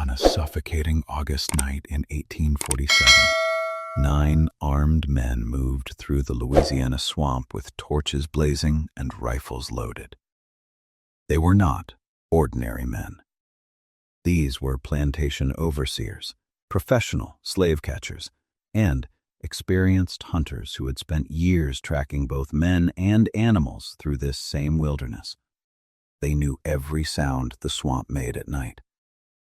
On a suffocating August night in 1847, 9 armed men moved through the Louisiana swamp with torches blazing and rifles loaded. They were not ordinary men. These were plantation overseers, professional slave catchers, and experienced hunters who had spent years tracking both men and animals through this same wilderness. They knew every sound the swamp made at night.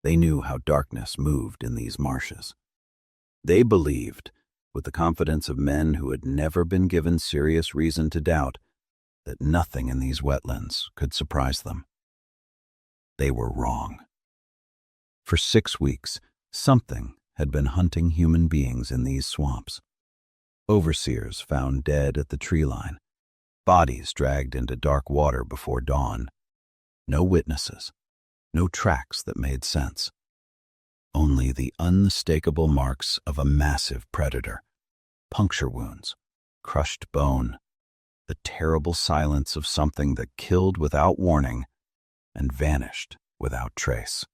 They knew how darkness moved in these marshes. They believed, with the confidence of men who had never been given serious reason to doubt, that nothing in these wetlands could surprise them. They were wrong. For 6 weeks, something had been hunting human beings in these swamps. Overseers found dead at the tree line, bodies dragged into dark water before dawn. No witnesses, no tracks that made sense. Only the unmistakable marks of a massive predator, puncture wounds, crushed bone, the terrible silence of something that killed without warning and vanished without trace.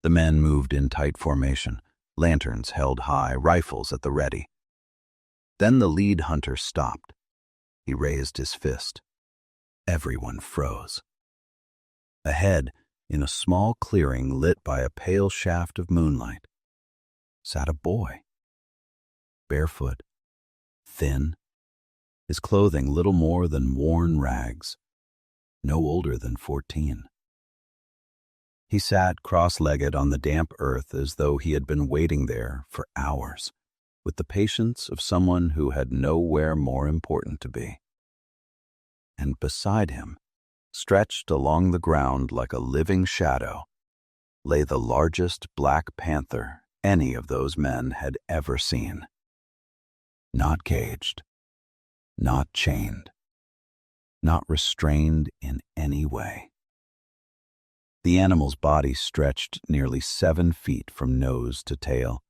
The men moved in tight formation, lanterns held high, rifles at the ready. Then the lead hunter stopped. He raised his fist. Everyone froze. Ahead, in a small clearing lit by a pale shaft of moonlight, sat a boy. Barefoot, thin, his clothing little more than worn rags, no older than 14. He sat cross-legged on the damp earth as though he had been waiting there for hours, with the patience of someone who had nowhere more important to be. And beside him, stretched along the ground like a living shadow, lay the largest black panther any of those men had ever seen. Not caged, not chained, not restrained in any way. The animal's body stretched nearly 7 feet from nose to tail.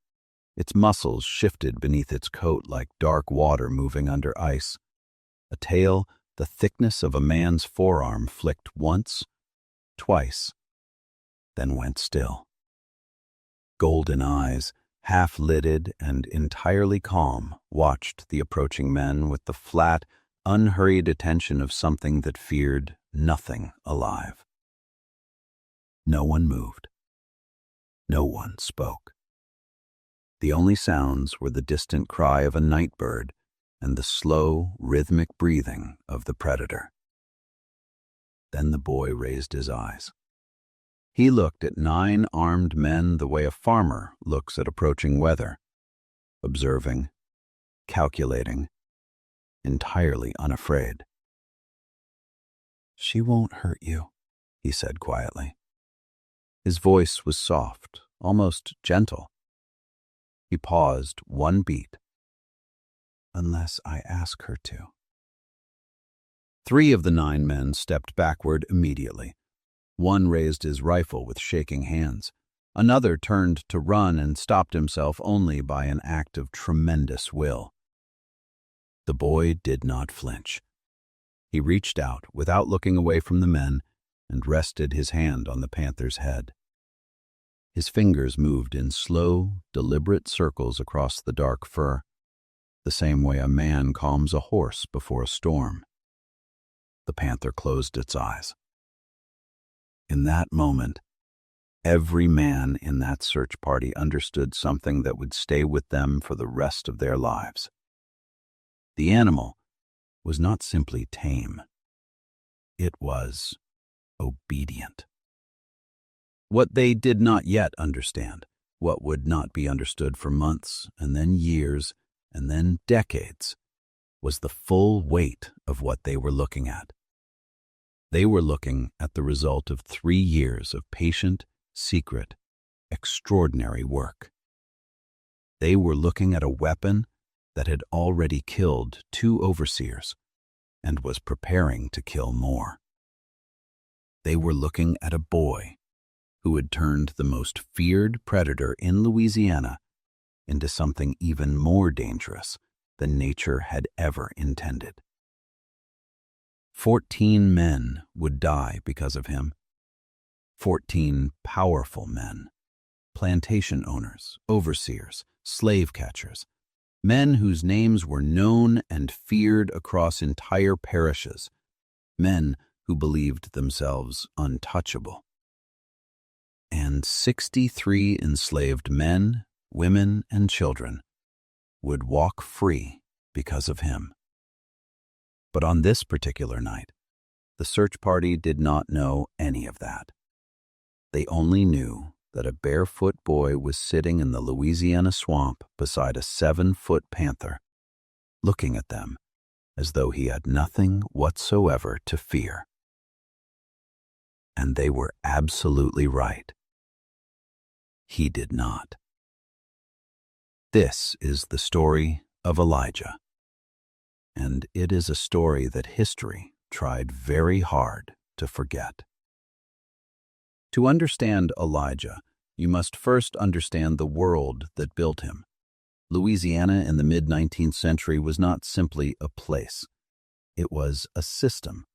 Its muscles shifted beneath its coat like dark water moving under ice. A tail the thickness of a man's forearm flicked once, twice, then went still. Golden eyes, half-lidded and entirely calm, watched the approaching men with the flat, unhurried attention of something that feared nothing alive. No one moved. No one spoke. The only sounds were the distant cry of a night bird and the slow, rhythmic breathing of the predator. Then the boy raised his eyes. He looked at 9 armed men the way a farmer looks at approaching weather, observing, calculating, entirely unafraid. "She won't hurt you," he said quietly. His voice was soft, almost gentle. He paused 1 beat. "Unless I ask her to." 3 of the 9 men stepped backward immediately. One raised his rifle with shaking hands. Another turned to run and stopped himself only by an act of tremendous will. The boy did not flinch. He reached out without looking away from the men and rested his hand on the panther's head. His fingers moved in slow, deliberate circles across the dark fur, the same way a man calms a horse before a storm. The panther closed its eyes. In that moment, every man in that search party understood something that would stay with them for the rest of their lives. The animal was not simply tame. It was obedient. What they did not yet understand, what would not be understood for months and then years and then decades, was the full weight of what they were looking at. They were looking at the result of 3 years of patient, secret, extraordinary work. They were looking at a weapon that had already killed 2 overseers and was preparing to kill more. They were looking at a boy who had turned the most feared predator in Louisiana into something even more dangerous than nature had ever intended. 14 men would die because of him. 14 powerful men, plantation owners, overseers, slave catchers, men whose names were known and feared across entire parishes, men who believed themselves untouchable. And 63 enslaved men, women, and children would walk free because of him. But on this particular night, the search party did not know any of that. They only knew that a barefoot boy was sitting in the Louisiana swamp beside a 7-foot panther, looking at them as though he had nothing whatsoever to fear. And they were absolutely right. He did not. This is the story of Elijah, and it is a story that history tried very hard to forget. To understand Elijah, you must first understand the world that built him. Louisiana in the mid-19th century was not simply a place. It was a system,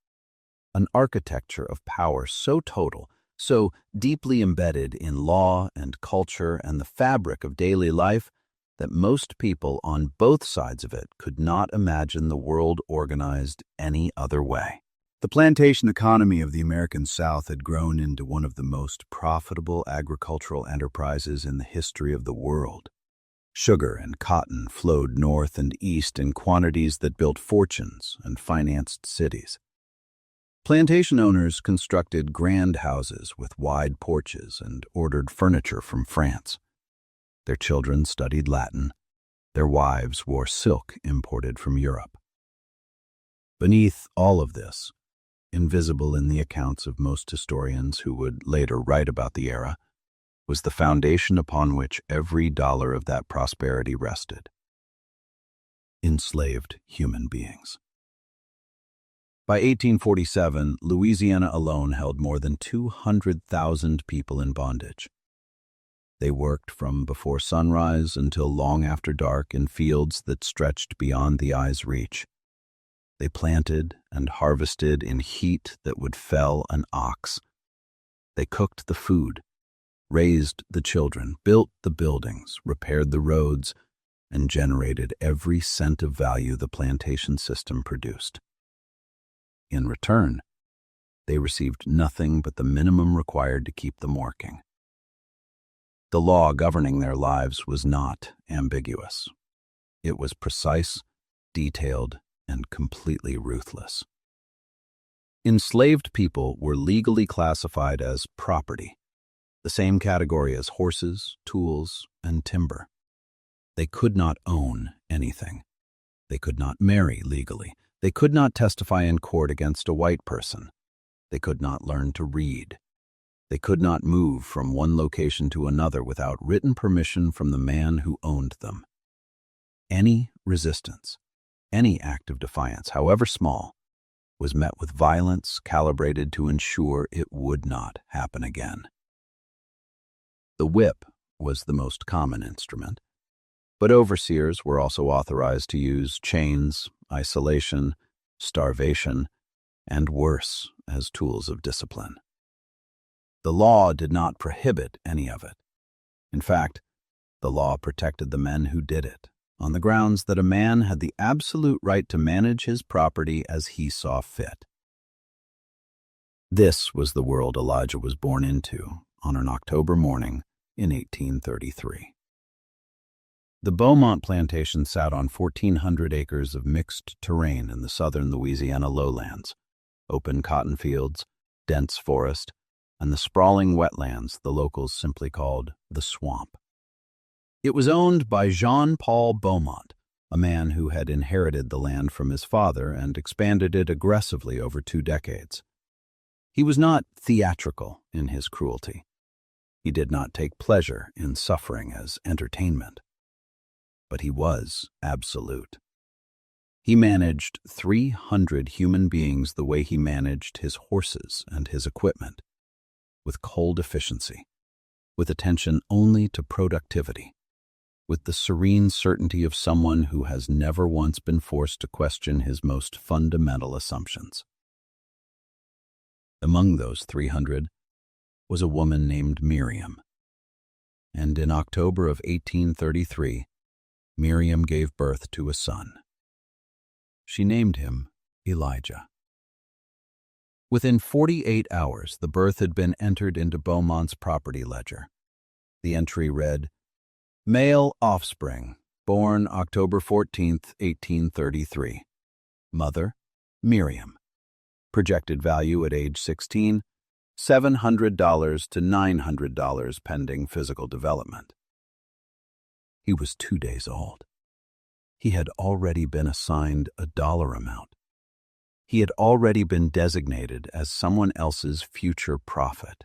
an architecture of power so total, so deeply embedded in law and culture and the fabric of daily life that most people on both sides of it could not imagine the world organized any other way. The plantation economy of the American South had grown into one of the most profitable agricultural enterprises in the history of the world. Sugar and cotton flowed north and east in quantities that built fortunes and financed cities. Plantation owners constructed grand houses with wide porches and ordered furniture from France. Their children studied Latin. Their wives wore silk imported from Europe. Beneath all of this, invisible in the accounts of most historians who would later write about the era, was the foundation upon which every dollar of that prosperity rested: enslaved human beings. By 1847, Louisiana alone held more than 200,000 people in bondage. They worked from before sunrise until long after dark in fields that stretched beyond the eye's reach. They planted and harvested in heat that would fell an ox. They cooked the food, raised the children, built the buildings, repaired the roads, and generated every cent of value the plantation system produced. In return, they received nothing but the minimum required to keep them working. The law governing their lives was not ambiguous. It was precise, detailed, and completely ruthless. Enslaved people were legally classified as property, the same category as horses, tools, and timber. They could not own anything. They could not marry legally. They could not testify in court against a white person. They could not learn to read. They could not move from one location to another without written permission from the man who owned them. Any resistance, any act of defiance, however small, was met with violence calibrated to ensure it would not happen again. The whip was the most common instrument, but overseers were also authorized to use chains, isolation, starvation, and worse as tools of discipline. The law did not prohibit any of it. In fact, the law protected the men who did it, on the grounds that a man had the absolute right to manage his property as he saw fit. This was the world Elijah was born into on an October morning in 1833. The Beaumont plantation sat on 1,400 acres of mixed terrain in the southern Louisiana lowlands, open cotton fields, dense forest, and the sprawling wetlands the locals simply called the swamp. It was owned by Jean-Paul Beaumont, a man who had inherited the land from his father and expanded it aggressively over 2 decades. He was not theatrical in his cruelty. He did not take pleasure in suffering as entertainment. But he was absolute. He managed 300 human beings the way he managed his horses and his equipment, with cold efficiency, with attention only to productivity, with the serene certainty of someone who has never once been forced to question his most fundamental assumptions. Among those 300 was a woman named Miriam. And in October of 1833, Miriam gave birth to a son. She named him Elijah. Within 48 hours, the birth had been entered into Beaumont's property ledger. The entry read, "Male offspring, born October 14th, 1833. Mother, Miriam. Projected value at age 16, $700 to $900 pending physical development." He was 2 days old. He had already been assigned a dollar amount. He had already been designated as someone else's future prophet.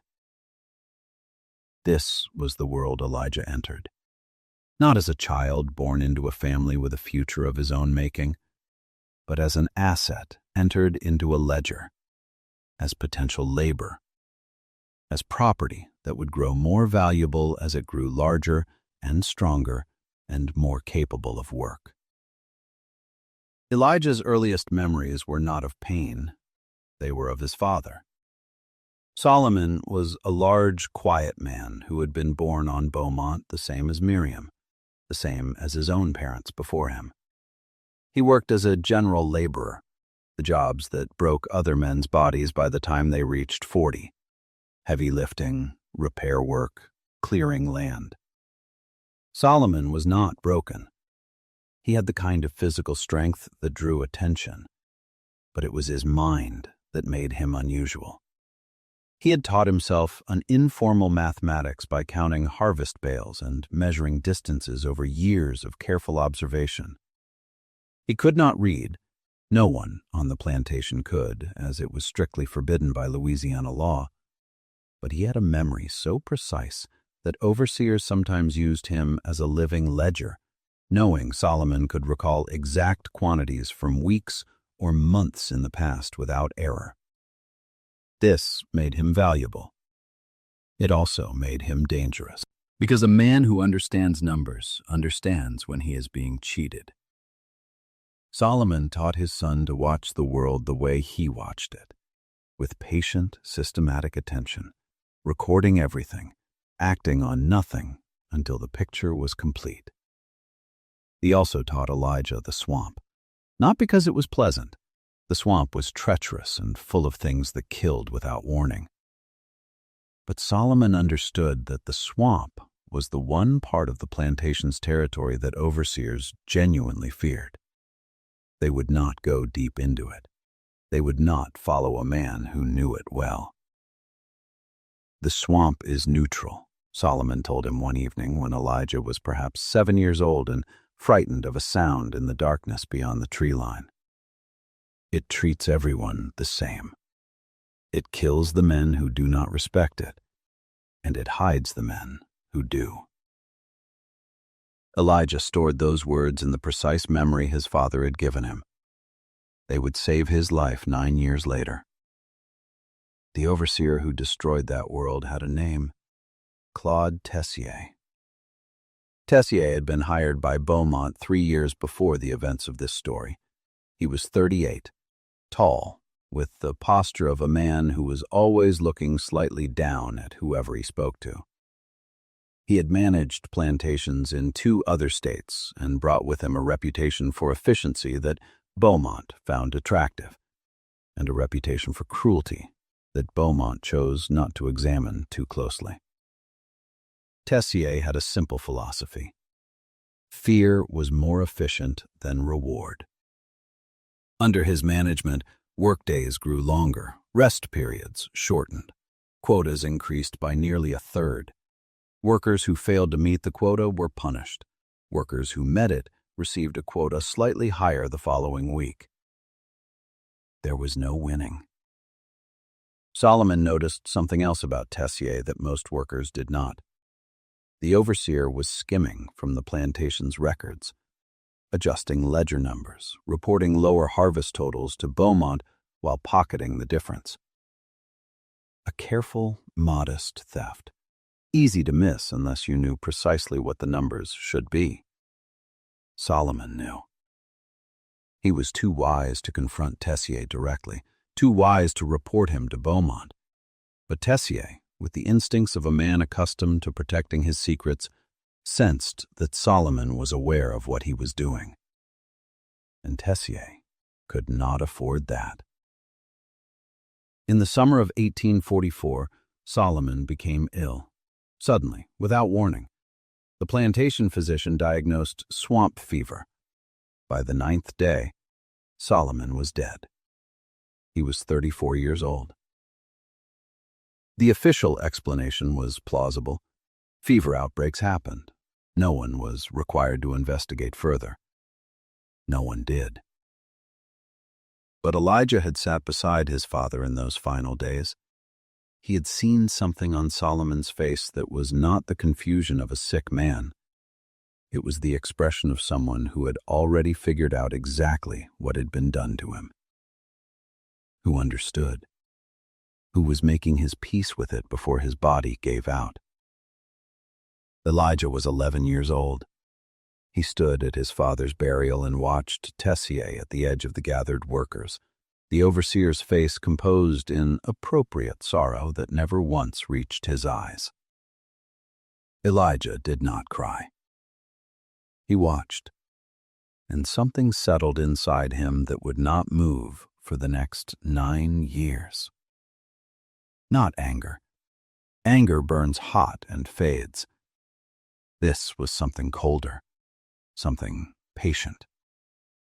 This was the world Elijah entered. Not as a child born into a family with a future of his own making, but as an asset entered into a ledger, as potential labor, as property that would grow more valuable as it grew larger and stronger and more capable of work. Elijah's earliest memories were not of pain. They were of his father. Solomon was a large, quiet man who had been born on Beaumont, the same as Miriam, the same as his own parents before him. He worked as a general laborer, the jobs that broke other men's bodies by the time they reached 40. Heavy lifting, repair work, clearing land. Solomon was not broken. He had the kind of physical strength that drew attention, but it was his mind that made him unusual. He had taught himself an informal mathematics by counting harvest bales and measuring distances over years of careful observation. He could not read. No one on the plantation could, as it was strictly forbidden by Louisiana law. But he had a memory so precise that overseers sometimes used him as a living ledger, knowing Solomon could recall exact quantities from weeks or months in the past without error. This made him valuable. It also made him dangerous, because a man who understands numbers understands when he is being cheated. Solomon taught his son to watch the world the way he watched it, with patient, systematic attention, recording everything, acting on nothing until the picture was complete. He also taught Elijah the swamp, not because it was pleasant. The swamp was treacherous and full of things that killed without warning. But Solomon understood that the swamp was the one part of the plantation's territory that overseers genuinely feared. They would not go deep into it. They would not follow a man who knew it well. "The swamp is neutral," Solomon told him one evening when Elijah was perhaps 7 years old and frightened of a sound in the darkness beyond the tree line. "It treats everyone the same. It kills the men who do not respect it, and it hides the men who do." Elijah stored those words in the precise memory his father had given him. They would save his life 9 years later. The overseer who destroyed that world had a name: Claude Tessier. Tessier had been hired by Beaumont 3 years before the events of this story. He was 38, tall, with the posture of a man who was always looking slightly down at whoever he spoke to. He had managed plantations in 2 other states and brought with him a reputation for efficiency that Beaumont found attractive, and a reputation for cruelty that Beaumont chose not to examine too closely. Tessier had a simple philosophy. Fear was more efficient than reward. Under his management, workdays grew longer, rest periods shortened, quotas increased by nearly 1/3. Workers who failed to meet the quota were punished. Workers who met it received a quota slightly higher the following week. There was no winning. Solomon noticed something else about Tessier that most workers did not. The overseer was skimming from the plantation's records, adjusting ledger numbers, reporting lower harvest totals to Beaumont while pocketing the difference. A careful, modest theft, easy to miss unless you knew precisely what the numbers should be. Solomon knew. He was too wise to confront Tessier directly, too wise to report him to Beaumont. But Tessier with the instincts of a man accustomed to protecting his secrets, sensed that Solomon was aware of what he was doing. And Tessier could not afford that. In the summer of 1844, Solomon became ill. Suddenly, without warning, the plantation physician diagnosed swamp fever. By the 9th day, Solomon was dead. He was 34 years old. The official explanation was plausible. Fever outbreaks happened. No one was required to investigate further. No one did. But Elijah had sat beside his father in those final days. He had seen something on Solomon's face that was not the confusion of a sick man. It was the expression of someone who had already figured out exactly what had been done to him. Who understood. Who was making his peace with it before his body gave out. Elijah was 11 years old. He stood at his father's burial and watched Tessier at the edge of the gathered workers, the overseer's face composed in appropriate sorrow that never once reached his eyes. Elijah did not cry. He watched, and something settled inside him that would not move for the next 9 years. Not anger. Anger burns hot and fades. This was something colder, something patient,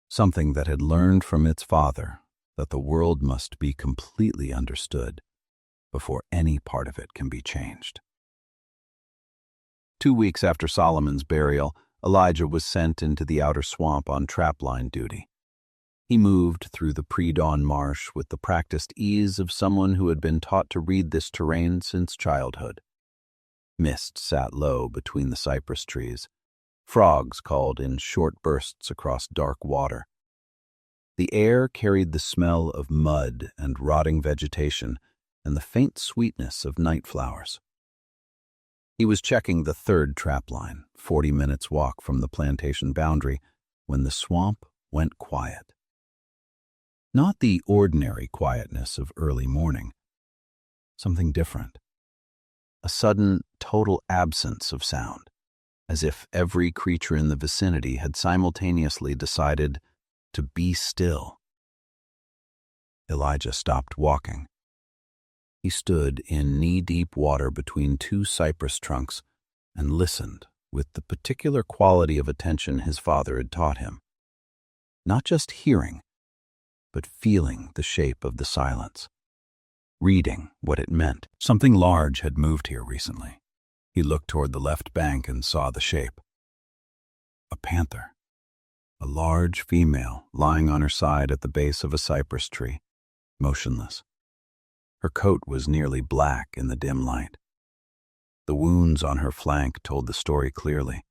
something that had learned from its father that the world must be completely understood before any part of it can be changed. 2 weeks after Solomon's burial, Elijah was sent into the outer swamp on trapline duty. He moved through the pre-dawn marsh with the practiced ease of someone who had been taught to read this terrain since childhood. Mist sat low between the cypress trees. Frogs called in short bursts across dark water. The air carried the smell of mud and rotting vegetation and the faint sweetness of night flowers. He was checking the 3rd trapline, 40 minutes' walk from the plantation boundary, when the swamp went quiet. Not the ordinary quietness of early morning. Something different. A sudden, total absence of sound, as if every creature in the vicinity had simultaneously decided to be still. Elijah stopped walking. He stood in knee-deep water between 2 cypress trunks and listened with the particular quality of attention his father had taught him. Not just hearing, but feeling the shape of the silence. Reading what it meant. Something large had moved here recently. He looked toward the left bank and saw the shape. A panther. A large female lying on her side at the base of a cypress tree, motionless. Her coat was nearly black in the dim light. The wounds on her flank told the story clearly.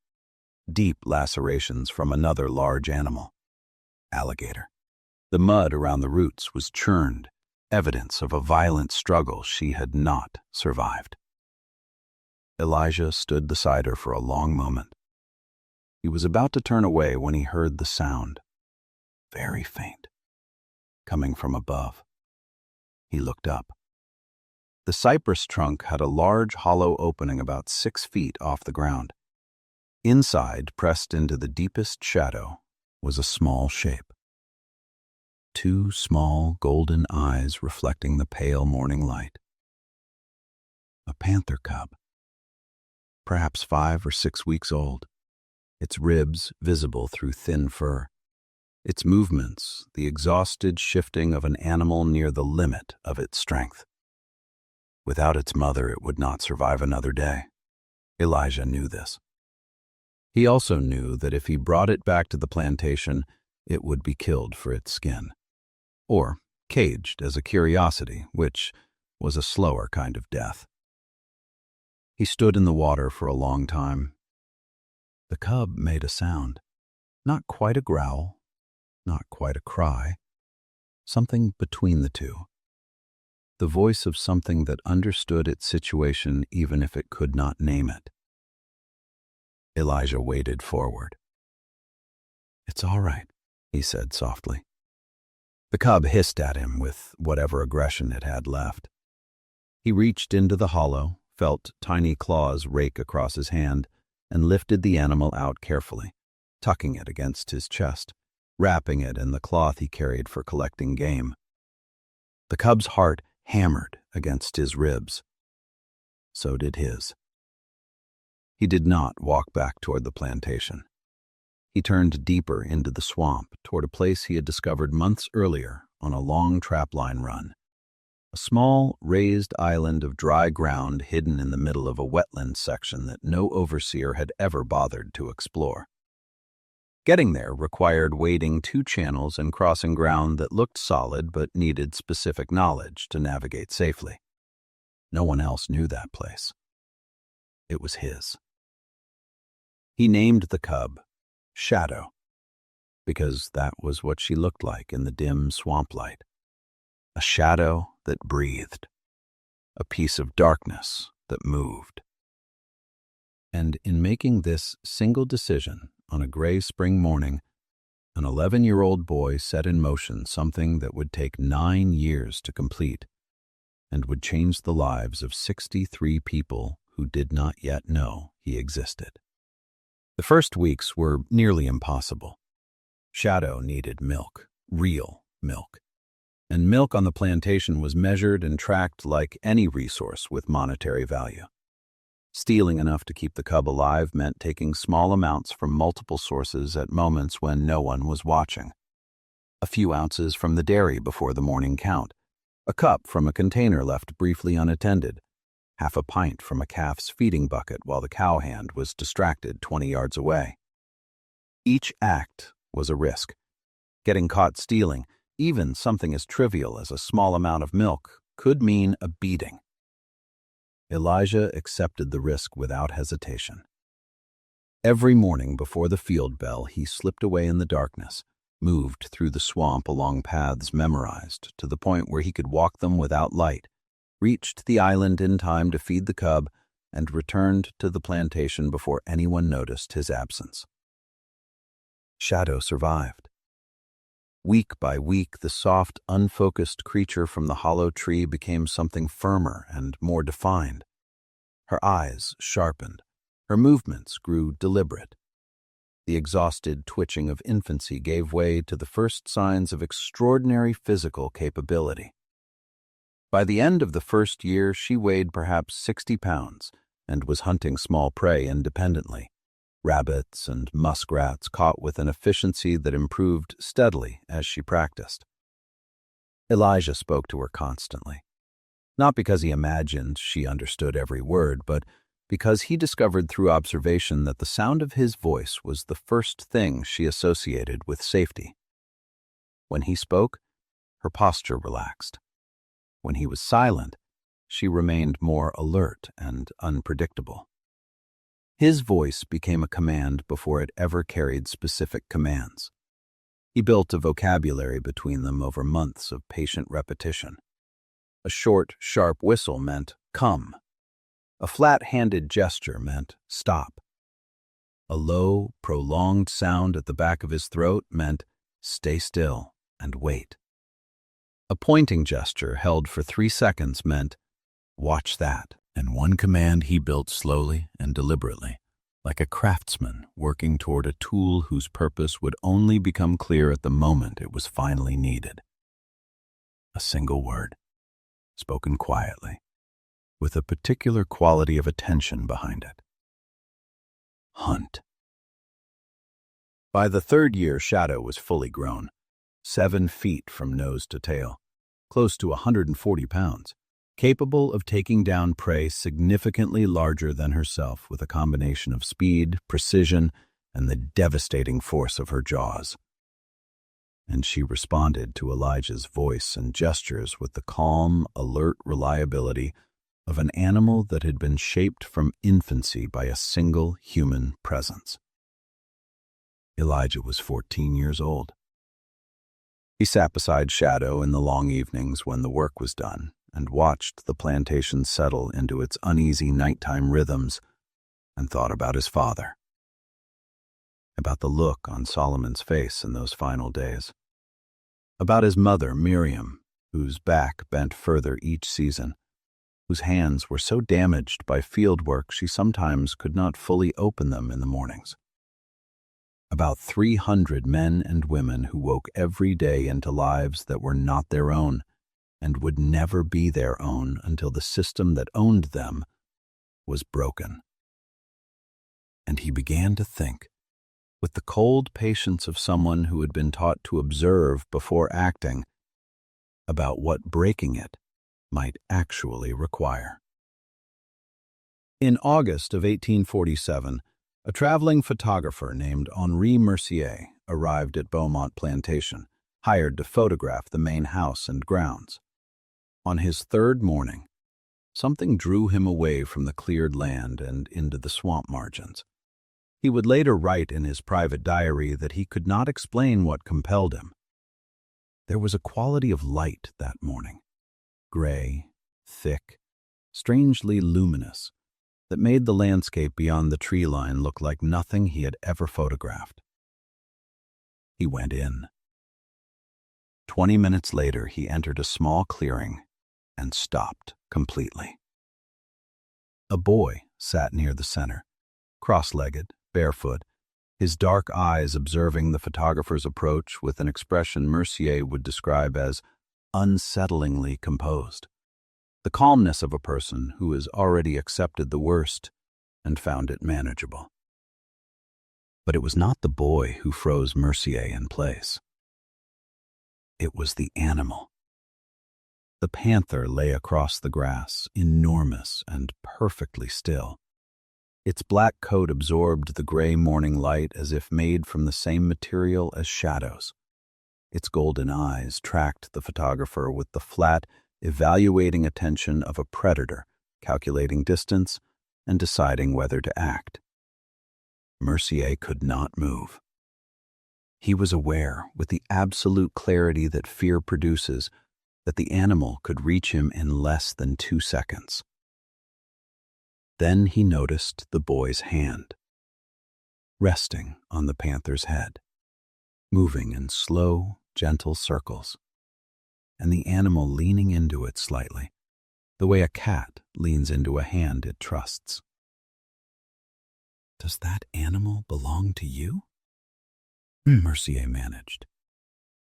Deep lacerations from another large animal. Alligator. The mud around the roots was churned, evidence of a violent struggle she had not survived. Elijah stood beside her for a long moment. He was about to turn away when he heard the sound, very faint, coming from above. He looked up. The cypress trunk had a large hollow opening about 6 feet off the ground. Inside, pressed into the deepest shadow, was a small shape. 2 small golden eyes reflecting the pale morning light. A panther cub, perhaps 5 or 6 weeks old, its ribs visible through thin fur, its movements the exhausted shifting of an animal near the limit of its strength. Without its mother, it would not survive another day. Elijah knew this. He also knew that if he brought it back to the plantation, it would be killed for its skin. Or caged as a curiosity, which was a slower kind of death. He stood in the water for a long time. The cub made a sound, not quite a growl, not quite a cry, something between the two. The voice of something that understood its situation even if it could not name it. Elijah waded forward. "It's all right," he said softly. The cub hissed at him with whatever aggression it had left. He reached into the hollow, felt tiny claws rake across his hand, and lifted the animal out carefully, tucking it against his chest, wrapping it in the cloth he carried for collecting game. The cub's heart hammered against his ribs. So did his. He did not walk back toward the plantation. He turned deeper into the swamp toward a place he had discovered months earlier on a long trapline run. A small, raised island of dry ground hidden in the middle of a wetland section that no overseer had ever bothered to explore. Getting there required wading 2 channels and crossing ground that looked solid but needed specific knowledge to navigate safely. No one else knew that place. It was his. He named the cub Shadow, because that was what she looked like in the dim swamp light. A shadow that breathed, a piece of darkness that moved. And in making this single decision on a gray spring morning, an 11-year-old boy set in motion something that would take 9 years to complete and would change the lives of 63 people who did not yet know he existed. The first weeks were nearly impossible. Shadow needed milk, real milk. And milk on the plantation was measured and tracked like any resource with monetary value. Stealing enough to keep the cub alive meant taking small amounts from multiple sources at moments when no one was watching. A few ounces from the dairy before the morning count, a cup from a container left briefly unattended, half a pint from a calf's feeding bucket while the cowhand was distracted 20 yards away. Each act was a risk. Getting caught stealing, even something as trivial as a small amount of milk, could mean a beating. Elijah accepted the risk without hesitation. Every morning before the field bell, he slipped away in the darkness, moved through the swamp along paths memorized to the point where he could walk them without light, reached the island in time to feed the cub, and returned to the plantation before anyone noticed his absence. Shadow survived. Week by week, the soft, unfocused creature from the hollow tree became something firmer and more defined. Her eyes sharpened. Her movements grew deliberate. The exhausted twitching of infancy gave way to the first signs of extraordinary physical capability. By the end of the first year, she weighed perhaps 60 pounds and was hunting small prey independently. Rabbits and muskrats caught with an efficiency that improved steadily as she practiced. Elijah spoke to her constantly, not because he imagined she understood every word, but because he discovered through observation that the sound of his voice was the first thing she associated with safety. When he spoke, her posture relaxed. When he was silent, she remained more alert and unpredictable. His voice became a command before it ever carried specific commands. He built a vocabulary between them over months of patient repetition. A short, sharp whistle meant, "Come." A flat-handed gesture meant, "Stop." A low, prolonged sound at the back of his throat meant, "Stay still and wait." A pointing gesture held for 3 seconds meant, "Watch that." And one command he built slowly and deliberately, like a craftsman working toward a tool whose purpose would only become clear at the moment it was finally needed. A single word, spoken quietly, with a particular quality of attention behind it. Hunt. By the 3rd year, Shadow was fully grown, 7 feet from nose to tail, close to 140 pounds, capable of taking down prey significantly larger than herself with a combination of speed, precision, and the devastating force of her jaws. And she responded to Elijah's voice and gestures with the calm, alert reliability of an animal that had been shaped from infancy by a single human presence. Elijah was 14 years old. He sat beside Shadow in the long evenings when the work was done and watched the plantation settle into its uneasy nighttime rhythms and thought about his father, about the look on Solomon's face in those final days, about his mother, Miriam, whose back bent further each season, whose hands were so damaged by field work she sometimes could not fully open them in the mornings. About 300 men and women who woke every day into lives that were not their own and would never be their own until the system that owned them was broken. And he began to think, with the cold patience of someone who had been taught to observe before acting, about what breaking it might actually require. In August of 1847, a traveling photographer named Henri Mercier arrived at Beaumont Plantation, hired to photograph the main house and grounds. On his third morning, something drew him away from the cleared land and into the swamp margins. He would later write in his private diary that he could not explain what compelled him. There was a quality of light that morning, gray, thick, strangely luminous, that made the landscape beyond the tree line look like nothing he had ever photographed. He went in. 20 minutes later, he entered a small clearing and stopped completely. A boy sat near the center, cross-legged, barefoot, his dark eyes observing the photographer's approach with an expression Mercier would describe as unsettlingly composed, the calmness of a person who has already accepted the worst and found it manageable. But it was not the boy who froze Mercier in place. It was the animal. The panther lay across the grass, enormous and perfectly still. Its black coat absorbed the gray morning light as if made from the same material as shadows. Its golden eyes tracked the photographer with the flat, evaluating attention of a predator, calculating distance and deciding whether to act. Mercier could not move. He was aware, with the absolute clarity that fear produces, that the animal could reach him in less than 2 seconds. Then he noticed the boy's hand, resting on the panther's head, moving in slow, gentle circles, and the animal leaning into it slightly, the way a cat leans into a hand it trusts. "Does that animal belong to you?" Mercier managed.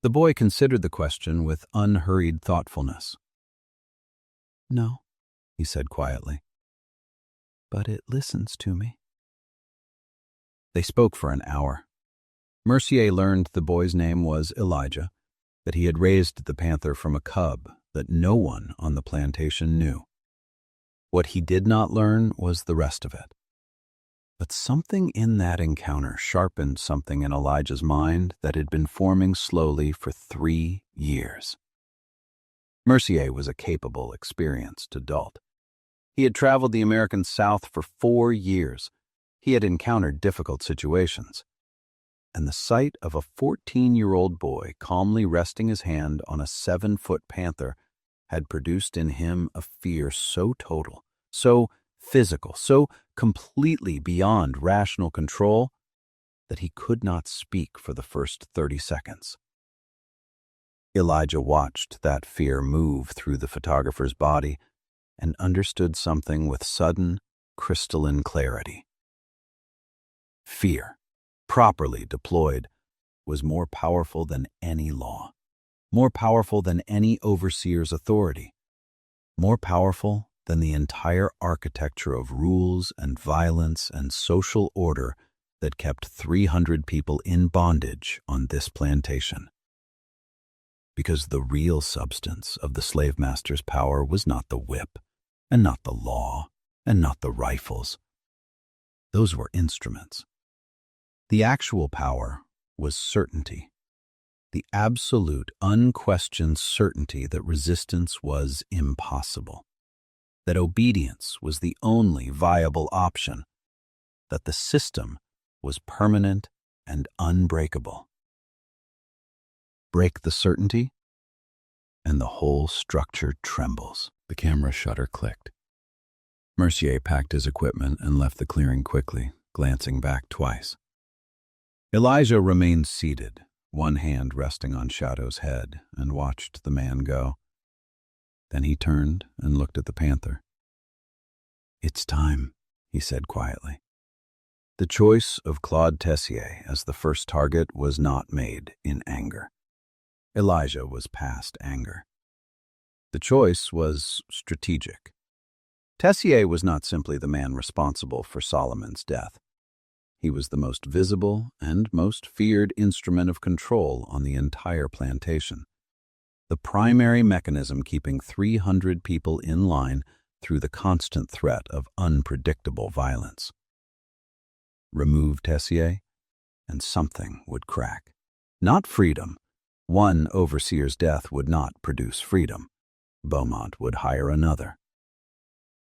The boy considered the question with unhurried thoughtfulness. "No," he said quietly, "but it listens to me." They spoke for an hour. Mercier learned the boy's name was Elijah, that he had raised the panther from a cub that no one on the plantation knew. What he did not learn was the rest of it. But something in that encounter sharpened something in Elijah's mind that had been forming slowly for 3 years. Mercier was a capable, experienced adult. He had traveled the American South for 4 years. He had encountered difficult situations. And the sight of a 14-year-old boy calmly resting his hand on a 7-foot panther had produced in him a fear so total, so physical, so completely beyond rational control that he could not speak for the first 30 seconds. Elijah watched that fear move through the photographer's body and understood something with sudden, crystalline clarity. Fear, properly deployed, was more powerful than any law, more powerful than any overseer's authority, more powerful than the entire architecture of rules and violence and social order that kept 300 people in bondage on this plantation. Because the real substance of the slave master's power was not the whip, and not the law, and not the rifles. Those were instruments. The actual power was certainty, the absolute, unquestioned certainty that resistance was impossible, that obedience was the only viable option, that the system was permanent and unbreakable. Break the certainty, and the whole structure trembles. The camera shutter clicked. Mercier packed his equipment and left the clearing quickly, glancing back twice. Elijah remained seated, one hand resting on Shadow's head, and watched the man go. Then he turned and looked at the panther. "It's time," he said quietly. The choice of Claude Tessier as the first target was not made in anger. Elijah was past anger. The choice was strategic. Tessier was not simply the man responsible for Solomon's death. He was the most visible and most feared instrument of control on the entire plantation. The primary mechanism keeping 300 people in line through the constant threat of unpredictable violence. Remove Tessier, and something would crack. Not freedom. One overseer's death would not produce freedom. Beaumont would hire another.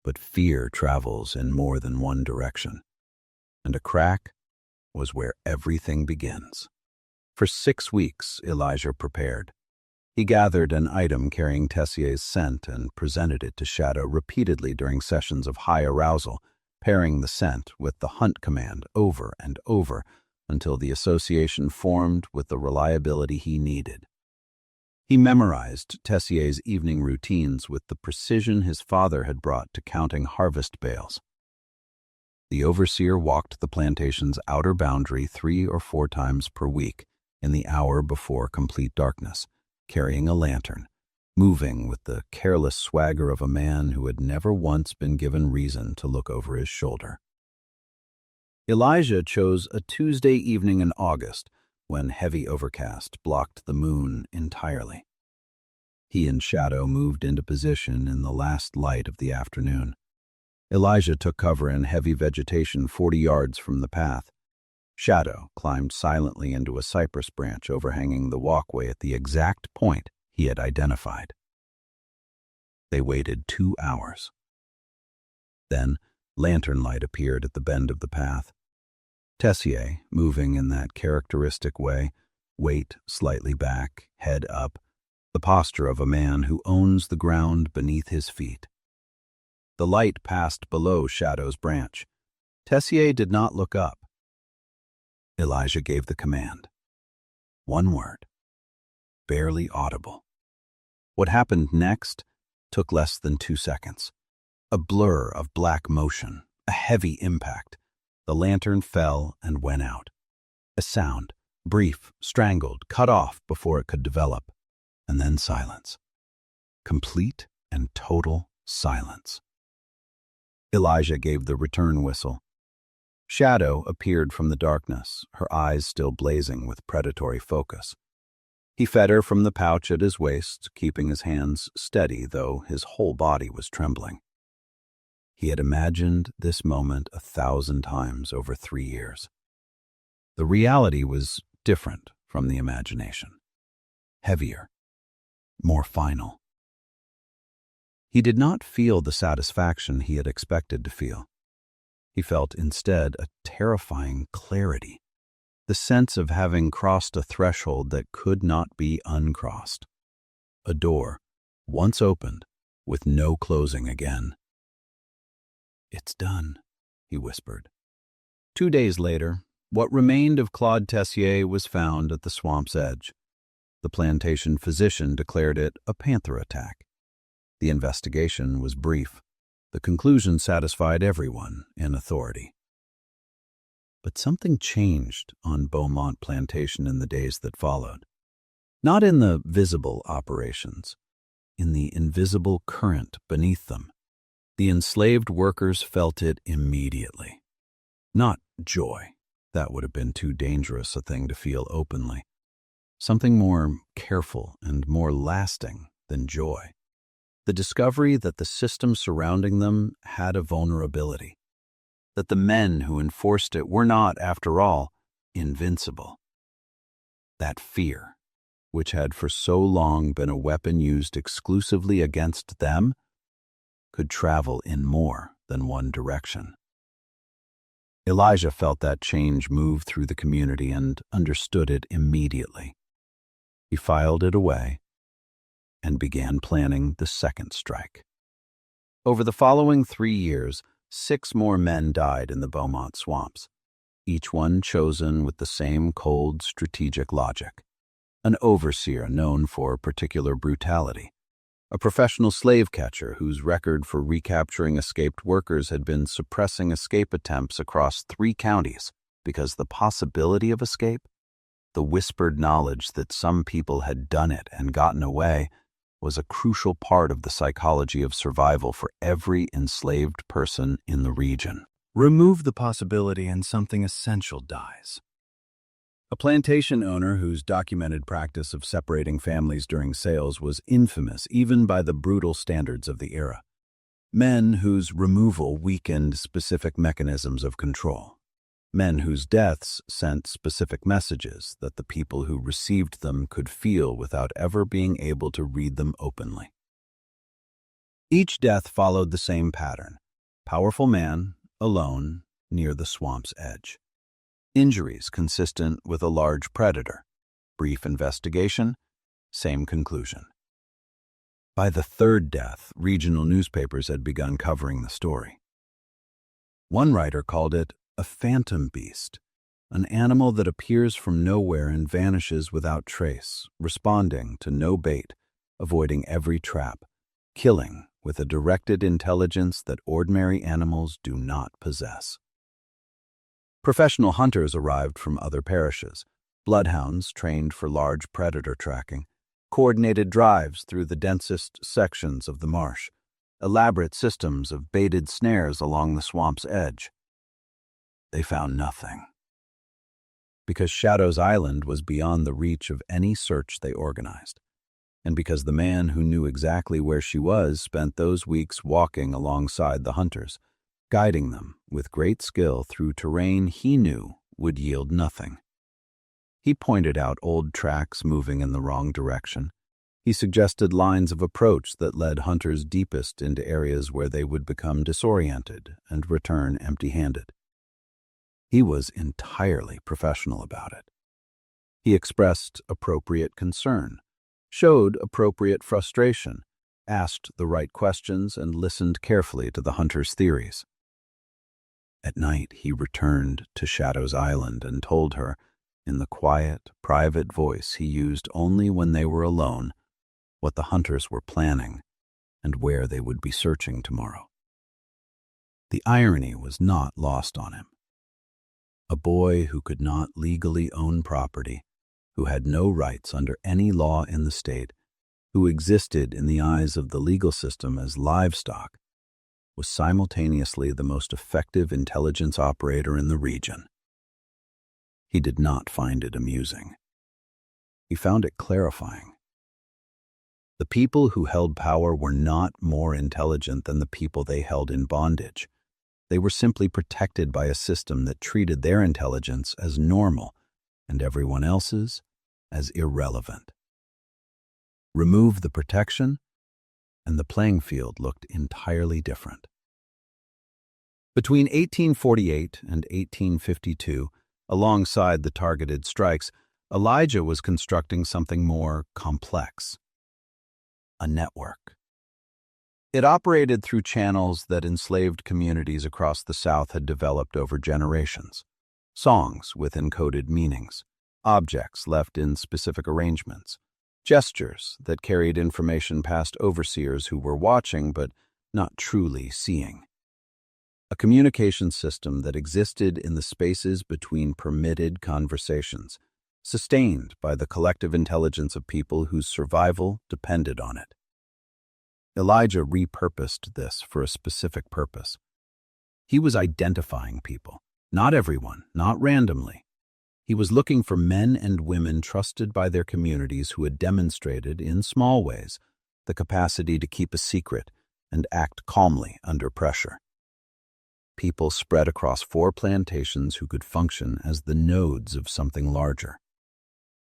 But fear travels in more than one direction, and a crack was where everything begins. For 6 weeks, Elijah prepared. He gathered an item carrying Tessier's scent and presented it to Shadow repeatedly during sessions of high arousal, pairing the scent with the hunt command over and over until the association formed with the reliability he needed. He memorized Tessier's evening routines with the precision his father had brought to counting harvest bales. The overseer walked the plantation's outer boundary 3 or 4 times per week in the hour before complete darkness, carrying a lantern, moving with the careless swagger of a man who had never once been given reason to look over his shoulder. Elijah chose a Tuesday evening in August when heavy overcast blocked the moon entirely. He and Shadow moved into position in the last light of the afternoon. Elijah took cover in heavy vegetation 40 yards from the path. Shadow climbed silently into a cypress branch overhanging the walkway at the exact point he had identified. They waited 2 hours. Then, lantern light appeared at the bend of the path. Tessier, moving in that characteristic way, weight slightly back, head up, the posture of a man who owns the ground beneath his feet. The light passed below Shadow's branch. Tessier did not look up. Elijah gave the command. One word, barely audible. What happened next took less than 2 seconds. A blur of black motion, a heavy impact. The lantern fell and went out. A sound, brief, strangled, cut off before it could develop, and then silence. Complete and total silence. Elijah gave the return whistle. Shadow appeared from the darkness, her eyes still blazing with predatory focus. He fed her from the pouch at his waist, keeping his hands steady, though his whole body was trembling. He had imagined this moment 1,000 times over 3 years. The reality was different from the imagination. Heavier, more final. He did not feel the satisfaction he had expected to feel. He felt instead a terrifying clarity, the sense of having crossed a threshold that could not be uncrossed. A door, once opened, with no closing again. "It's done," he whispered. 2 days later, what remained of Claude Tessier was found at the swamp's edge. The plantation physician declared it a panther attack. The investigation was brief. The conclusion satisfied everyone in authority. But something changed on Beaumont Plantation in the days that followed. Not in the visible operations, in the invisible current beneath them. The enslaved workers felt it immediately. Not joy. That would have been too dangerous a thing to feel openly. Something more careful and more lasting than joy. The discovery that the system surrounding them had a vulnerability. That the men who enforced it were not, after all, invincible. That fear, which had for so long been a weapon used exclusively against them, could travel in more than one direction. Elijah felt that change move through the community and understood it immediately. He filed it away and began planning the second strike. Over the following 3 years, 6 more men died in the Beaumont swamps, each one chosen with the same cold, strategic logic. An overseer known for particular brutality, a professional slave catcher whose record for recapturing escaped workers had been suppressing escape attempts across 3 counties because the possibility of escape, the whispered knowledge that some people had done it and gotten away, was a crucial part of the psychology of survival for every enslaved person in the region. Remove the possibility and something essential dies. A plantation owner whose documented practice of separating families during sales was infamous even by the brutal standards of the era. Men whose removal weakened specific mechanisms of control. Men whose deaths sent specific messages that the people who received them could feel without ever being able to read them openly. Each death followed the same pattern. Powerful man, alone, near the swamp's edge. Injuries consistent with a large predator. Brief investigation, same conclusion. By the 3rd death, regional newspapers had begun covering the story. One writer called it a phantom beast, an animal that appears from nowhere and vanishes without trace, responding to no bait, avoiding every trap, killing with a directed intelligence that ordinary animals do not possess. Professional hunters arrived from other parishes, bloodhounds trained for large predator tracking, coordinated drives through the densest sections of the marsh, elaborate systems of baited snares along the swamp's edge. They found nothing. Because Shadow's Island was beyond the reach of any search they organized, and because the man who knew exactly where she was spent those weeks walking alongside the hunters, guiding them with great skill through terrain he knew would yield nothing. He pointed out old tracks moving in the wrong direction. He suggested lines of approach that led hunters deepest into areas where they would become disoriented and return empty-handed. He was entirely professional about it. He expressed appropriate concern, showed appropriate frustration, asked the right questions, and listened carefully to the hunter's theories. At night, he returned to Shadow's Island and told her, in the quiet, private voice he used only when they were alone, what the hunters were planning and where they would be searching tomorrow. The irony was not lost on him. A boy who could not legally own property, who had no rights under any law in the state, who existed in the eyes of the legal system as livestock, was simultaneously the most effective intelligence operator in the region. He did not find it amusing. He found it clarifying. The people who held power were not more intelligent than the people they held in bondage. They were simply protected by a system that treated their intelligence as normal and everyone else's as irrelevant. Remove the protection, and the playing field looked entirely different. Between 1848 and 1852, alongside the targeted strikes, Elijah was constructing something more complex: a network. It operated through channels that enslaved communities across the South had developed over generations. Songs with encoded meanings, objects left in specific arrangements, gestures that carried information past overseers who were watching but not truly seeing. A communication system that existed in the spaces between permitted conversations, sustained by the collective intelligence of people whose survival depended on it. Elijah repurposed this for a specific purpose. He was identifying people, not everyone, not randomly. He was looking for men and women trusted by their communities who had demonstrated, in small ways, the capacity to keep a secret and act calmly under pressure. People spread across 4 plantations who could function as the nodes of something larger.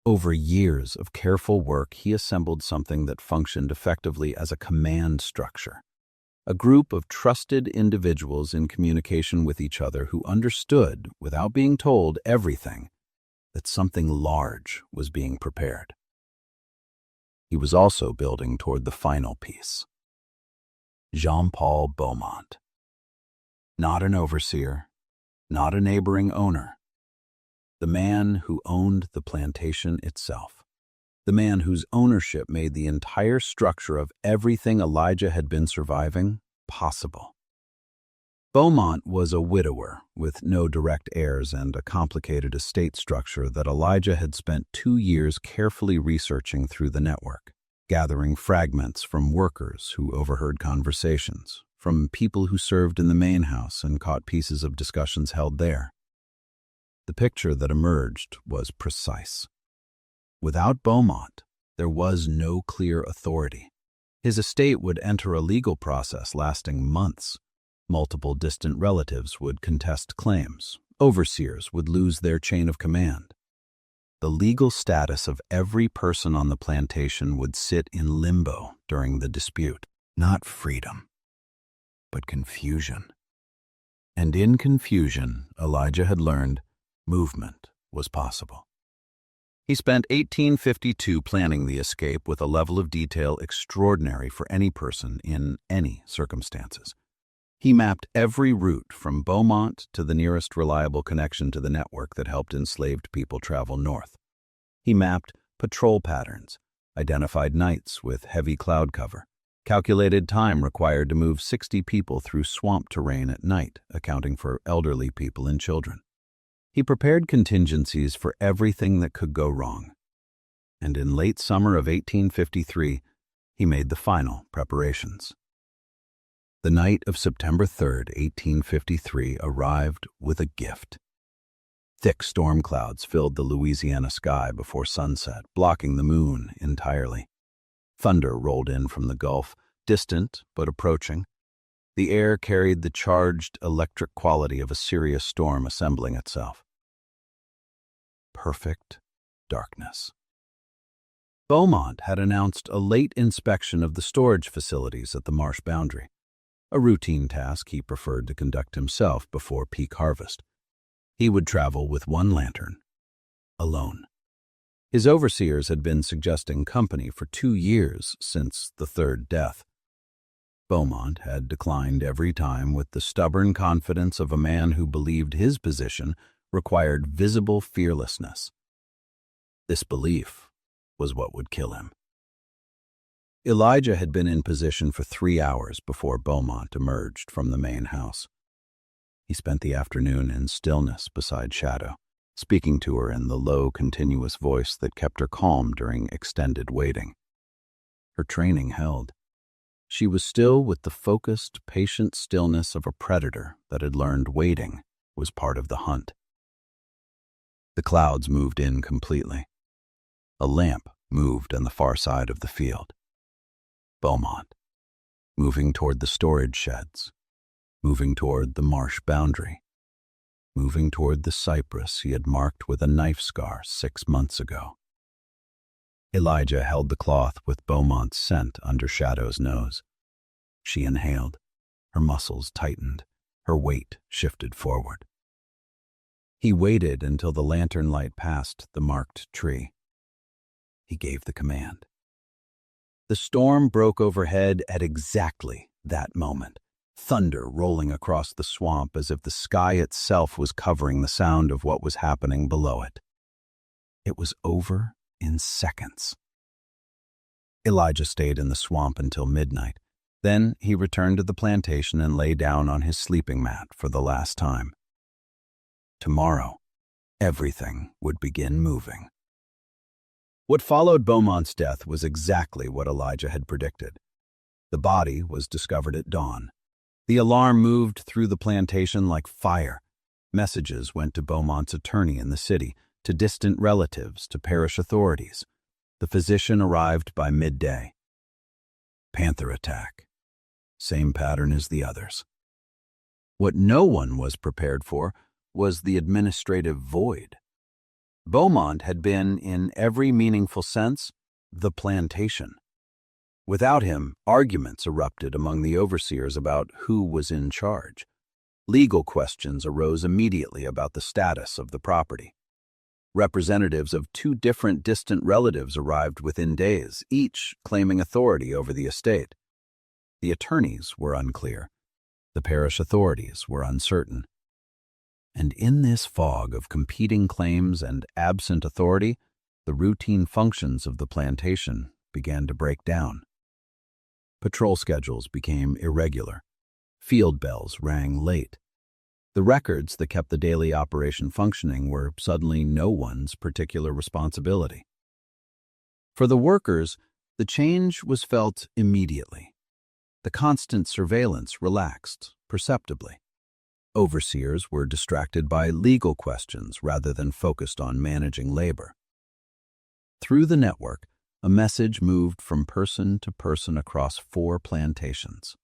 Over years of careful work, he assembled something that functioned effectively as a command structure, a group of trusted individuals in communication with each other who understood, without being told, everything, that something large was being prepared. He was also building toward the final piece. Jean-Paul Beaumont. Not an overseer, not a neighboring owner. The man who owned the plantation itself. the man whose ownership made the entire structure of everything Elijah had been surviving possible. Beaumont was a widower with no direct heirs and a complicated estate structure that Elijah had spent 2 years carefully researching through the network, gathering fragments from workers who overheard conversations, from people who served in the main house and caught pieces of discussions held there. The picture that emerged was precise. Without Beaumont, there was no clear authority. His estate would enter a legal process lasting months. Multiple distant relatives would contest claims. Overseers would lose their chain of command. The legal status of every person on the plantation would sit in limbo during the dispute. Not freedom, but confusion. And in confusion, Elijah had learned movement was possible. He spent 1852 planning the escape with a level of detail extraordinary for any person in any circumstances. He mapped every route from Beaumont to the nearest reliable connection to the network that helped enslaved people travel north. He mapped patrol patterns, identified nights with heavy cloud cover, calculated time required to move 60 people through swamp terrain at night, accounting for elderly people and children. He prepared contingencies for everything that could go wrong. And in late summer of 1853, he made the final preparations. The night of September 3, 1853, arrived with a gift. Thick storm clouds filled the Louisiana sky before sunset, blocking the moon entirely. Thunder rolled in from the Gulf, distant but approaching. The air carried the charged electric quality of a serious storm assembling itself. Perfect darkness. Beaumont had announced a late inspection of the storage facilities at the marsh boundary, a routine task he preferred to conduct himself before peak harvest. He would travel with one lantern, alone. His overseers had been suggesting company for 2 years since the third death. Beaumont had declined every time with the stubborn confidence of a man who believed his position required visible fearlessness. This belief was what would kill him. Elijah had been in position for 3 hours before Beaumont emerged from the main house. He spent the afternoon in stillness beside Shadow, speaking to her in the low, continuous voice that kept her calm during extended waiting. Her training held. She was still with the focused, patient stillness of a predator that had learned waiting was part of the hunt. The clouds moved in completely. A lamp moved on the far side of the field. Beaumont, moving toward the storage sheds, moving toward the marsh boundary, moving toward the cypress he had marked with a knife scar 6 months ago. Elijah held the cloth with Beaumont's scent under Shadow's nose. She inhaled. Her muscles tightened. Her weight shifted forward. He waited until the lantern light passed the marked tree. He gave the command. The storm broke overhead at exactly that moment, thunder rolling across the swamp as if the sky itself was covering the sound of what was happening below it. It was over in seconds. Elijah stayed in the swamp until midnight. Then he returned to the plantation and lay down on his sleeping mat for the last time. Tomorrow, everything would begin moving. What followed Beaumont's death was exactly what Elijah had predicted. The body was discovered at dawn. The alarm moved through the plantation like fire. Messages went to Beaumont's attorney in the city, to distant relatives, to parish authorities. The physician arrived by midday. Panther attack. Same pattern as the others. What no one was prepared for was the administrative void. Beaumont had been, in every meaningful sense, the plantation. Without him, arguments erupted among the overseers about who was in charge. Legal questions arose immediately about the status of the property. Representatives of 2 different distant relatives arrived within days, each claiming authority over the estate. The attorneys were unclear. The parish authorities were uncertain. And in this fog of competing claims and absent authority, The routine functions of the plantation began to break down. Patrol schedules became irregular. Field bells rang late. The records that kept the daily operation functioning were suddenly no one's particular responsibility. For the workers, the change was felt immediately. The constant surveillance relaxed perceptibly. Overseers were distracted by legal questions rather than focused on managing labor. Through the network, a message moved from person to person across 4 plantations.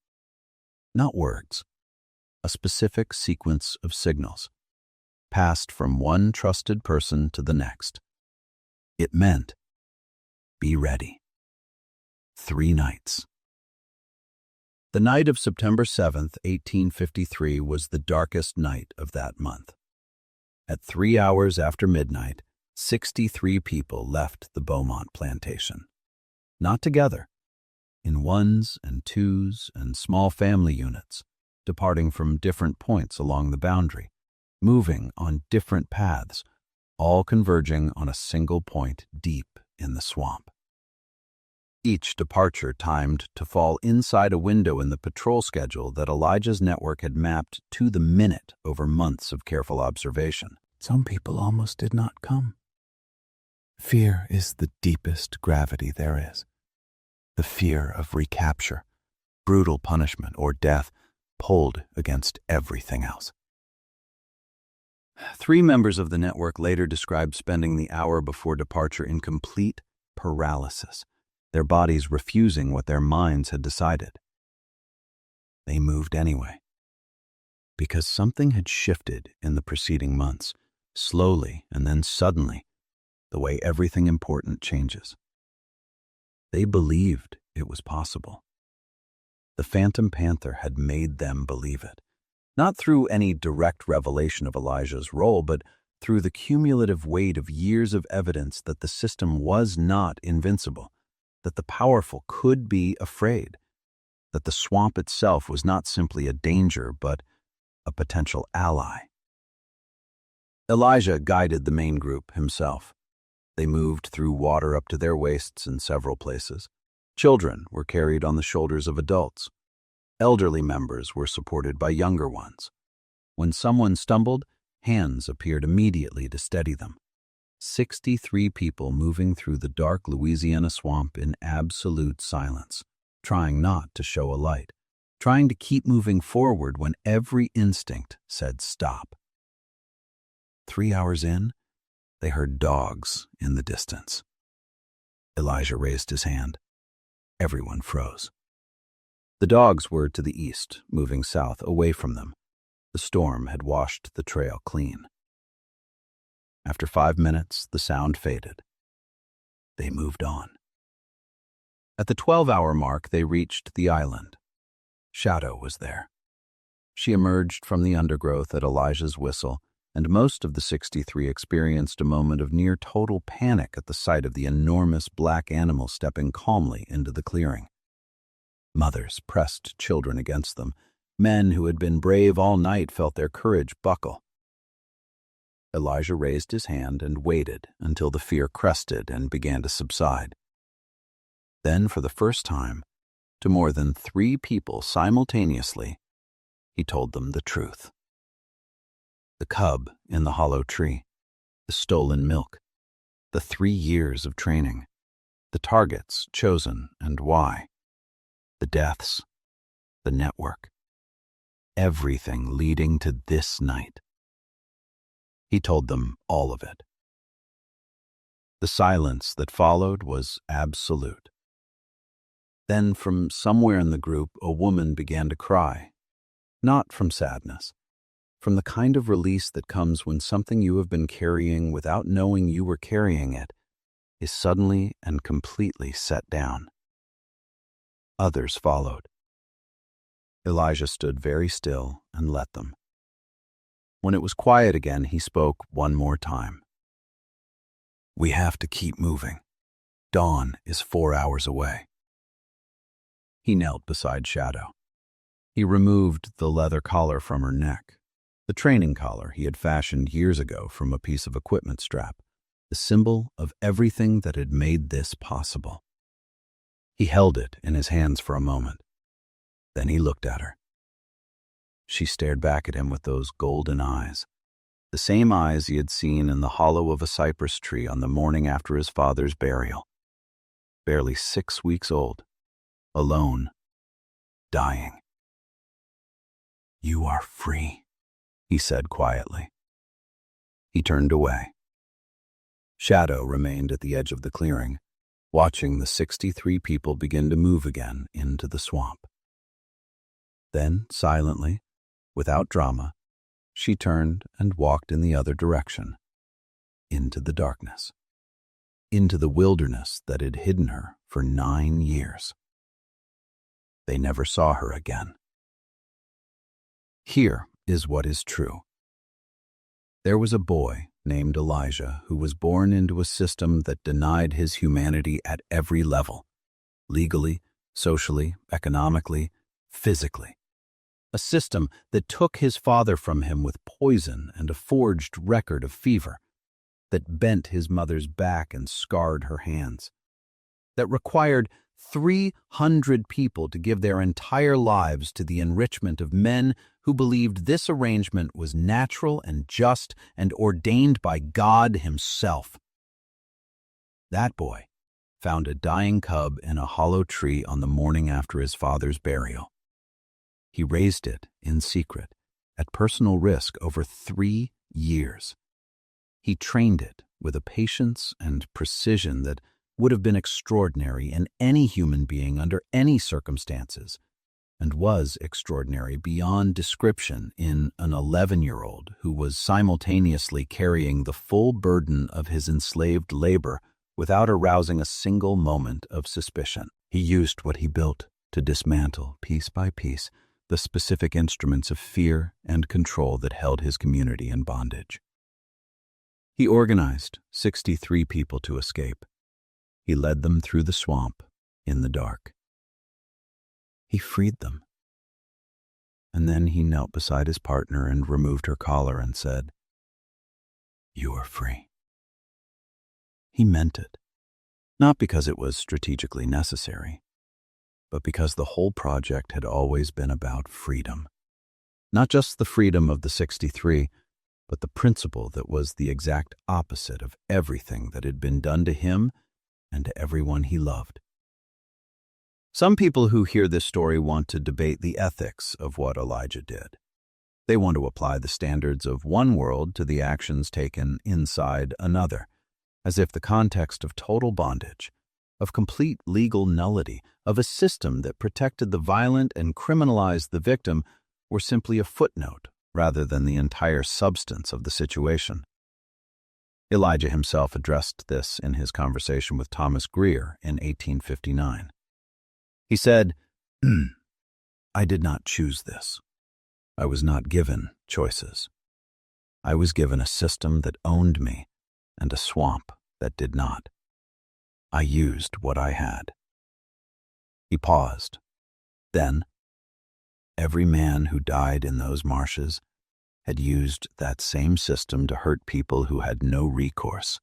Not words, a specific sequence of signals, passed from one trusted person to the next. It meant, be ready. 3 nights. The night of September 7th, 1853 was the darkest night of that month. At 3 hours after midnight, 63 people left the Beaumont plantation. Not together, in ones and twos and small family units, departing from different points along the boundary, moving on different paths, all converging on a single point deep in the swamp. Each departure timed to fall inside a window in the patrol schedule that Elijah's network had mapped to the minute over months of careful observation. Some people almost did not come. Fear is the deepest gravity there is. The fear of recapture, brutal punishment, or death pulled against everything else. 3 members of the network later described spending the hour before departure in complete paralysis, their bodies refusing what their minds had decided. They moved anyway, because something had shifted in the preceding months, slowly and then suddenly, the way everything important changes. They believed it was possible. The Phantom Panther had made them believe it, not through any direct revelation of Elijah's role, but through the cumulative weight of years of evidence that the system was not invincible, that the powerful could be afraid, that the swamp itself was not simply a danger, but a potential ally. Elijah guided the main group himself. They moved through water up to their waists in several places. Children were carried on the shoulders of adults. Elderly members were supported by younger ones. When someone stumbled, hands appeared immediately to steady them. 63 people moving through the dark Louisiana swamp in absolute silence, trying not to show a light, trying to keep moving forward when every instinct said stop. 3 hours in, they heard dogs in the distance. Elijah raised his hand. Everyone froze. The dogs were to the east, moving south, away from them. The storm had washed the trail clean. After 5 minutes, the sound faded. They moved on. At the 12-hour mark, they reached the island. Shadow was there. She emerged from the undergrowth at Elijah's whistle, and most of the 63 experienced a moment of near total panic at the sight of the enormous black animal stepping calmly into the clearing. Mothers pressed children against them. Men who had been brave all night felt their courage buckle. Elijah raised his hand and waited until the fear crested and began to subside. Then, for the first time, to more than 3 people simultaneously, he told them the truth. The cub in the hollow tree, the stolen milk, the 3 years of training, the targets chosen and why, the deaths, the network, everything leading to this night. He told them all of it. The silence that followed was absolute. Then, from somewhere in the group, a woman began to cry, not from sadness, from the kind of release that comes when something you have been carrying without knowing you were carrying it is suddenly and completely set down. Others followed. Elijah stood very still and let them. When it was quiet again, he spoke one more time. We have to keep moving. Dawn is 4 hours away. He knelt beside Shadow. He removed the leather collar from her neck, the training collar he had fashioned years ago from a piece of equipment strap, the symbol of everything that had made this possible. He held it in his hands for a moment. Then he looked at her. She stared back at him with those golden eyes, the same eyes he had seen in the hollow of a cypress tree on the morning after his father's burial. Barely 6 weeks old, alone, dying. "You are free," he said quietly. He turned away. Shadow remained at the edge of the clearing, watching the 63 people begin to move again into the swamp. Then, silently, without drama, she turned and walked in the other direction, into the darkness, into the wilderness that had hidden her for 9 years. They never saw her again. Here is what is true. There was a boy named Elijah who was born into a system that denied his humanity at every level, legally, socially, economically, physically. A system that took his father from him with poison and a forged record of fever, that bent his mother's back and scarred her hands, that required 300 people to give their entire lives to the enrichment of men who believed this arrangement was natural and just and ordained by God himself. That boy found a dying cub in a hollow tree on the morning after his father's burial. He raised it in secret, at personal risk over 3 years. He trained it with a patience and precision that would have been extraordinary in any human being under any circumstances, and was extraordinary beyond description in an 11-year-old who was simultaneously carrying the full burden of his enslaved labor without arousing a single moment of suspicion. He used what he built to dismantle, piece by piece, the specific instruments of fear and control that held his community in bondage. He organized 63 people to escape. He led them through the swamp in the dark. He freed them. And then he knelt beside his partner and removed her collar and said, "You are free." He meant it, not because it was strategically necessary, but because the whole project had always been about freedom. Not just the freedom of the 63, but the principle that was the exact opposite of everything that had been done to him and to everyone he loved. Some people who hear this story want to debate the ethics of what Elijah did. They want to apply the standards of one world to the actions taken inside another, as if the context of total bondage, of complete legal nullity, of a system that protected the violent and criminalized the victim were simply a footnote rather than the entire substance of the situation. Elijah himself addressed this in his conversation with Thomas Greer in 1859. He said, "I did not choose this. I was not given choices. I was given a system that owned me and a swamp that did not. I used what I had." He paused. Then, every man who died in those marshes had used that same system to hurt people who had no recourse.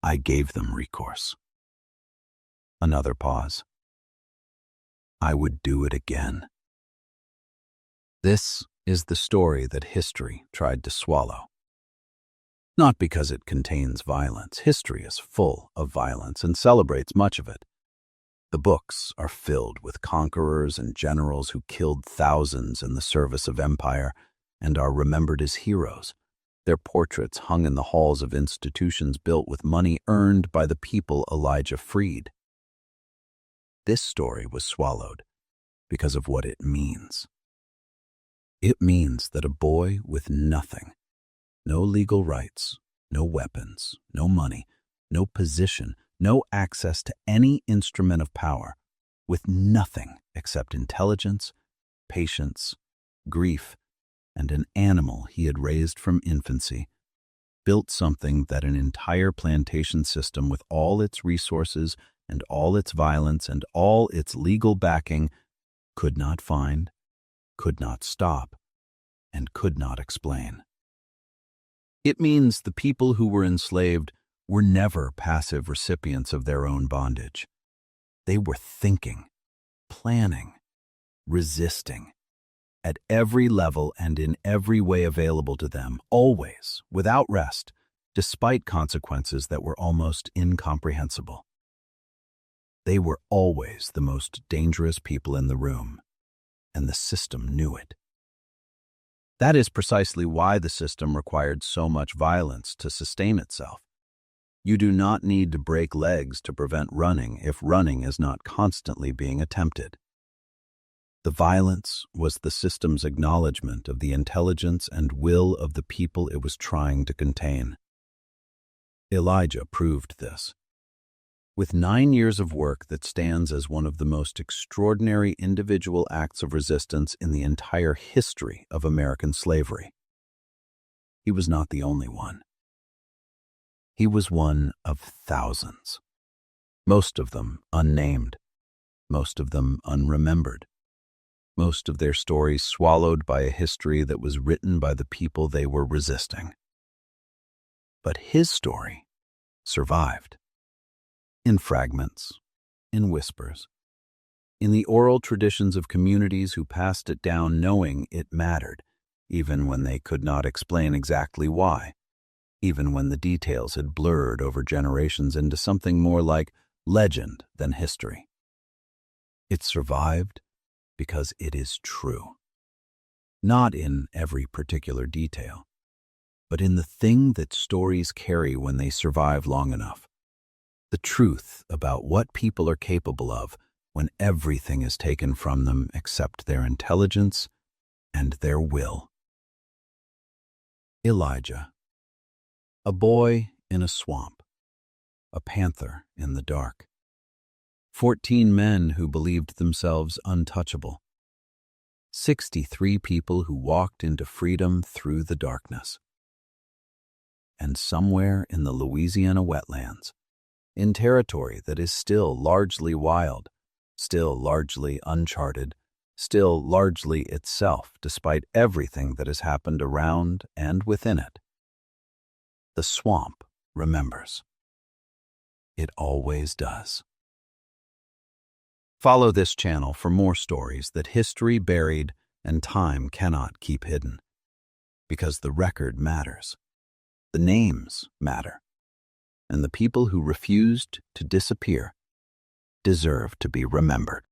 I gave them recourse. Another pause. I would do it again. This is the story that history tried to swallow. Not because it contains violence. History is full of violence and celebrates much of it. The books are filled with conquerors and generals who killed thousands in the service of empire and are remembered as heroes, their portraits hung in the halls of institutions built with money earned by the people Elijah freed. This story was swallowed because of what it means. It means that a boy with nothing, no legal rights, no weapons, no money, no position, no access to any instrument of power, with nothing except intelligence, patience, grief, and an animal he had raised from infancy, built something that an entire plantation system with all its resources and all its violence and all its legal backing could not find, could not stop, and could not explain. It means the people who were enslaved were never passive recipients of their own bondage. They were thinking, planning, resisting, at every level and in every way available to them, always, without rest, despite consequences that were almost incomprehensible. They were always the most dangerous people in the room, and the system knew it. That is precisely why the system required so much violence to sustain itself. You do not need to break legs to prevent running if running is not constantly being attempted. The violence was the system's acknowledgement of the intelligence and will of the people it was trying to contain. Elijah proved this. With 9 years of work that stands as one of the most extraordinary individual acts of resistance in the entire history of American slavery. He was not the only one. He was one of thousands, most of them unnamed, most of them unremembered, most of their stories swallowed by a history that was written by the people they were resisting. But his story survived. In fragments, in whispers, in the oral traditions of communities who passed it down knowing it mattered, even when they could not explain exactly why, even when the details had blurred over generations into something more like legend than history. It survived because it is true. Not in every particular detail, but in the thing that stories carry when they survive long enough. The truth about what people are capable of when everything is taken from them except their intelligence and their will. Elijah, a boy in a swamp, a panther in the dark, 14 men who believed themselves untouchable, 63 people who walked into freedom through the darkness. And somewhere in the Louisiana wetlands, in territory that is still largely wild, still largely uncharted, still largely itself despite everything that has happened around and within it, the swamp remembers. It always does. Follow this channel for more stories that history buried and time cannot keep hidden. Because the record matters. The names matter. And the people who refused to disappear deserve to be remembered.